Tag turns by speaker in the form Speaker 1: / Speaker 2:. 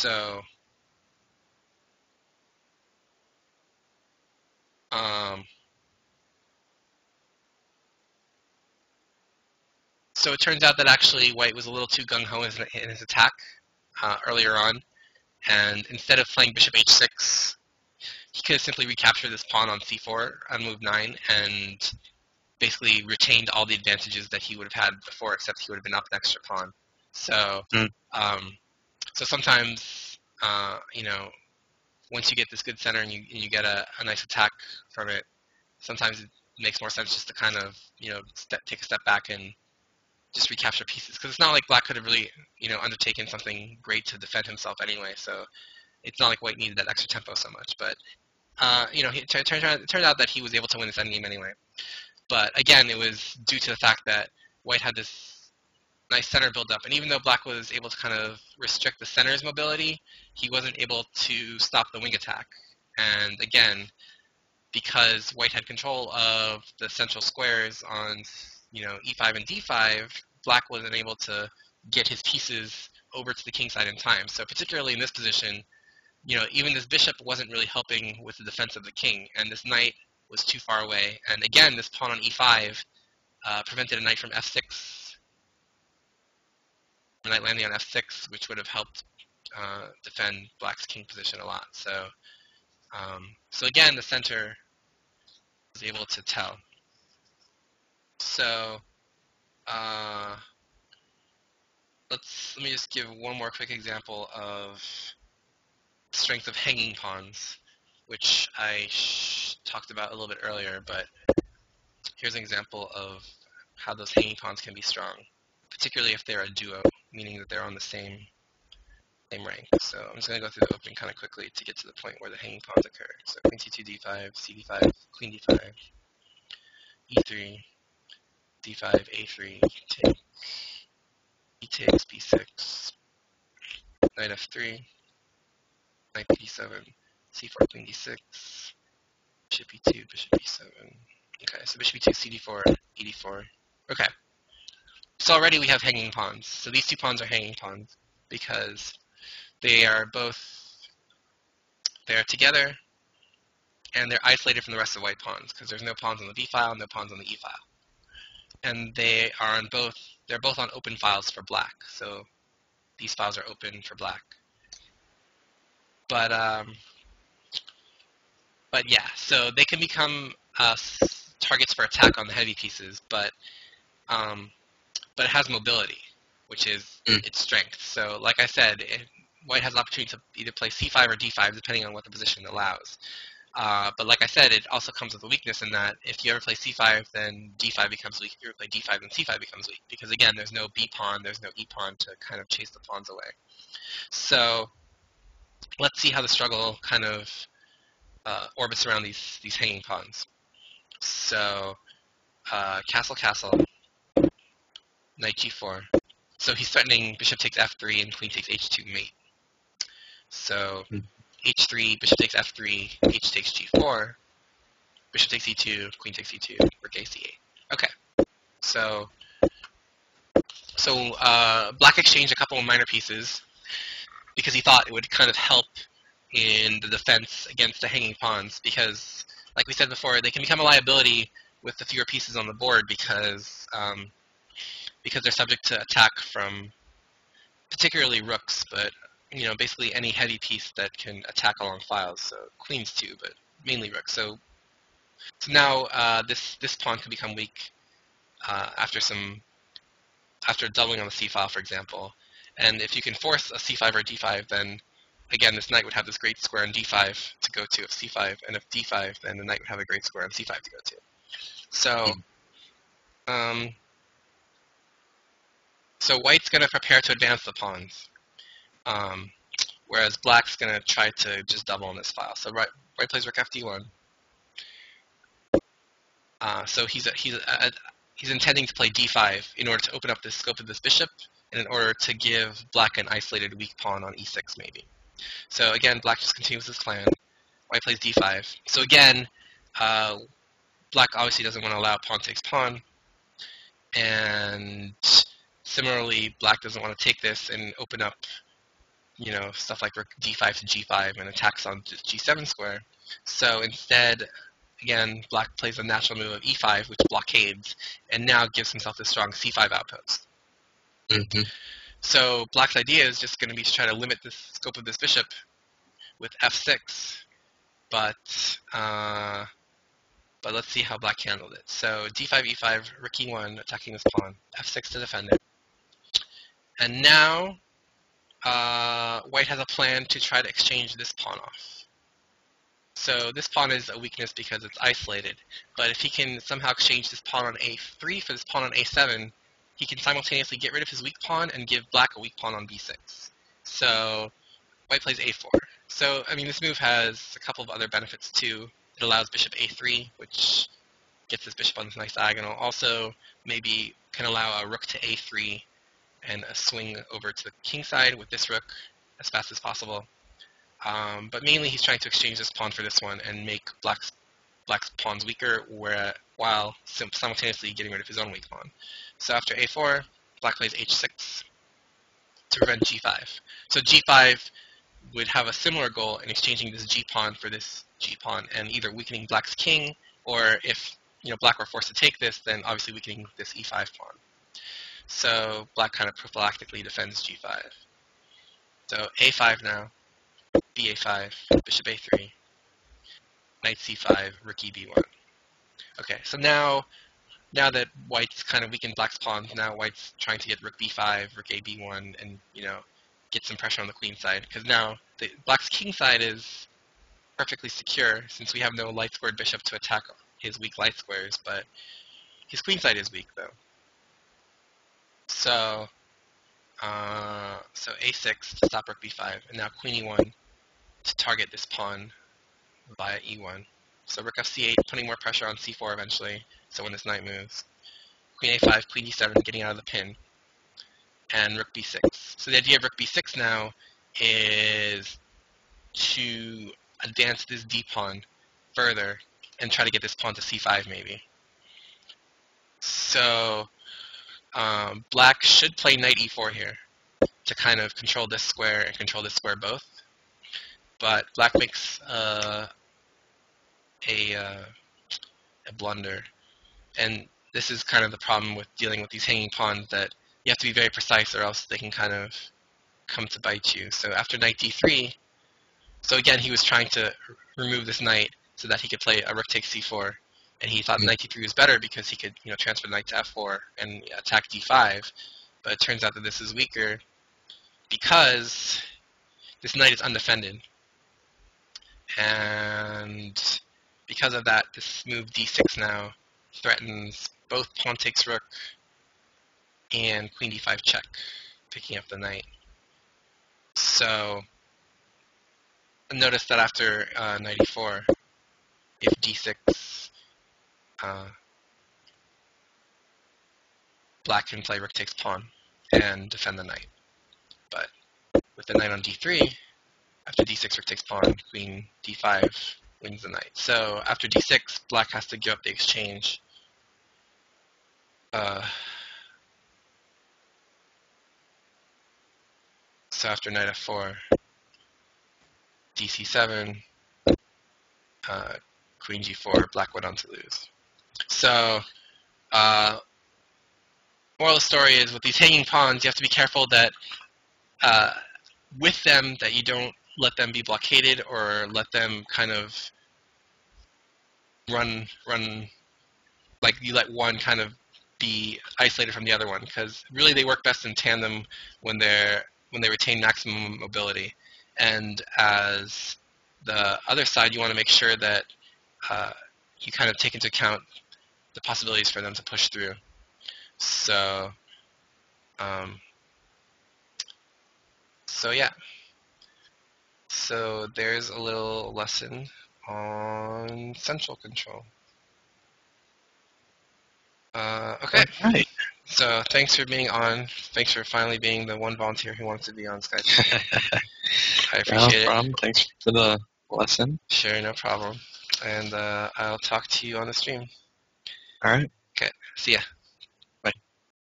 Speaker 1: So, um, so it turns out that actually White was a little too gung-ho in his attack earlier on, and instead of playing bishop h6, he could have simply recaptured this pawn on c4 on move 9 and basically retained all the advantages that he would have had before, except he would have been up an extra pawn. So, so sometimes, once you get this good center and you get a nice attack from it, sometimes it makes more sense just to kind of, take a step back and just recapture pieces. Because it's not like Black could have really, undertaken something great to defend himself anyway. So it's not like White needed that extra tempo so much. But, it turned out that he was able to win this endgame anyway. But again, it was due to the fact that White had this nice center build up, and even though Black was able to kind of restrict the center's mobility, he wasn't able to stop the wing attack. And again, because White had control of the central squares on, e5 and d5, Black wasn't able to get his pieces over to the king side in time. So particularly in this position, even this bishop wasn't really helping with the defense of the king, and this knight was too far away. And again, this pawn on e5 prevented a knight from f6, a knight landing on f6, which would have helped defend Black's king position a lot. So, so again, the center was able to tell. So, let me just give one more quick example of strength of hanging pawns, which I talked about a little bit earlier, but here's an example of how those hanging pawns can be strong, particularly if they're a duo, meaning that they're on the same rank. So I'm just going to go through the opening kind of quickly to get to the point where the hanging pawns occur. So queen c2, d5, cd5, queen d5, e3, d5, a3, take, e takes, b6, knight f3, knight b7, c4, queen d6, bishop e2, bishop e7. Okay, so bishop e2, cd4, e4. Okay, so already we have hanging pawns. So these two pawns are hanging pawns because they are together and they're isolated from the rest of white pawns because there's no pawns on the b file and no pawns on the e file. And they're both on open files for Black. So these files are open for Black. But yeah, so they can become targets for attack on the heavy pieces, but it has mobility, which is its strength. So like I said, White has the opportunity to either play c5 or d5, depending on what the position allows. But like I said, it also comes with a weakness in that if you ever play c5, then d5 becomes weak. If you ever play d5, then c5 becomes weak. Because again, there's no b pawn, there's no e pawn to kind of chase the pawns away. So let's see how the struggle kind of orbits around these hanging pawns. So castle, castle, knight g4. So he's threatening bishop takes f3 and queen takes h2 mate. So h3, bishop takes f3, h takes g4, bishop takes e2, queen takes e2, rook a c8. Okay, so Black exchanged a couple of minor pieces because he thought it would kind of help in the defense against the hanging pawns because, like we said before, they can become a liability with the fewer pieces on the board because they're subject to attack from particularly rooks, but basically any heavy piece that can attack along files. So queens too, but mainly rooks. So now this pawn can become weak after doubling on the c file, for example. And if you can force a c5 or d5, then again this knight would have this great square on d5 to go to if c5, and if d5, then the knight would have a great square on c5 to go to. So so White's going to prepare to advance the pawns, whereas Black's going to try to just double on this file. So White plays rook fd1. So he's intending to play d5 in order to open up the scope of this bishop and in order to give Black an isolated weak pawn on e6 maybe. So again, Black just continues his plan. White plays d5. So again, Black obviously doesn't want to allow pawn takes pawn, and similarly, Black doesn't want to take this and open up stuff like rook d5 to g5 and attacks on g7 square. So instead, again, black plays a natural move of e5, which blockades, and now gives himself this strong c5 outpost.
Speaker 2: Mm-hmm.
Speaker 1: So black's idea is just going to be to try to limit the scope of this bishop with f6, but let's see how black handled it. So d5, e5, rook e1, attacking this pawn, f6 to defend it. And now white has a plan to try to exchange this pawn off. So this pawn is a weakness because it's isolated, but if he can somehow exchange this pawn on a3 for this pawn on a7, he can simultaneously get rid of his weak pawn and give black a weak pawn on b6. So white plays a4. So, I mean, this move has a couple of other benefits too. It allows bishop a3, which gets this bishop on this nice diagonal. Also, maybe can allow a rook to a3 and a swing over to the king side with this rook as fast as possible. But mainly he's trying to exchange this pawn for this one and make black's pawns weaker, while simultaneously getting rid of his own weak pawn. So after a4, black plays h6 to prevent g5. So g5 would have a similar goal in exchanging this g pawn for this g pawn and either weakening black's king, or if black were forced to take this, then obviously weakening this e5 pawn. So black kind of prophylactically defends g5. So a5 now, ba5, bishop a3, knight c5, rook eb1. Okay, so now that white's kind of weakened black's pawns, now white's trying to get rook b5, rook ab1, and get some pressure on the queen side, because now black's king side is perfectly secure since we have no light squared bishop to attack his weak light squares, but his queen side is weak though. So a6 to stop rook b5, and now queen e1 to target this pawn via e1. So rook f c8, putting more pressure on c4 eventually, so when this knight moves. Queen a5, queen e7, getting out of the pin, and rook b6. So the idea of rook b6 now is to advance this d pawn further and try to get this pawn to c5 maybe. So black should play knight e4 here to kind of control this square and control this square both. But black makes a blunder. And this is kind of the problem with dealing with these hanging pawns, that you have to be very precise or else they can kind of come to bite you. So after knight d3, so again he was trying to remove this knight so that he could play a rook takes c4, and he thought knight d3 was better because he could transfer the knight to f4 and attack d5. But it turns out that this is weaker because this knight is undefended, and because of that, this move d6 now threatens both pawn takes rook and queen d5 check, picking up the knight. So notice that after knight e4, if d6, black can play rook takes pawn and defend the knight. But with the knight on d3, after d6, rook takes pawn, queen d5 wins the knight. So after d6, black has to give up the exchange. So after knight f4, dc7, queen g4, black went on to lose. So moral of the story is, with these hanging pawns, you have to be careful that with them, that you don't let them be blockaded or let them kind of run like you let one kind of be isolated from the other one, because really they work best in tandem when they retain maximum mobility. And as the other side, you want to make sure that you kind of take into account the possibilities for them to push through. So yeah. So there's a little lesson on central control. Okay.
Speaker 2: Right.
Speaker 1: So thanks for being on. Thanks for finally being the one volunteer who wanted to be on Skype. I appreciate it.
Speaker 2: No problem. Thanks for the lesson.
Speaker 1: Sure, no problem. And I'll talk to you on the stream.
Speaker 2: All right.
Speaker 1: Okay. See ya.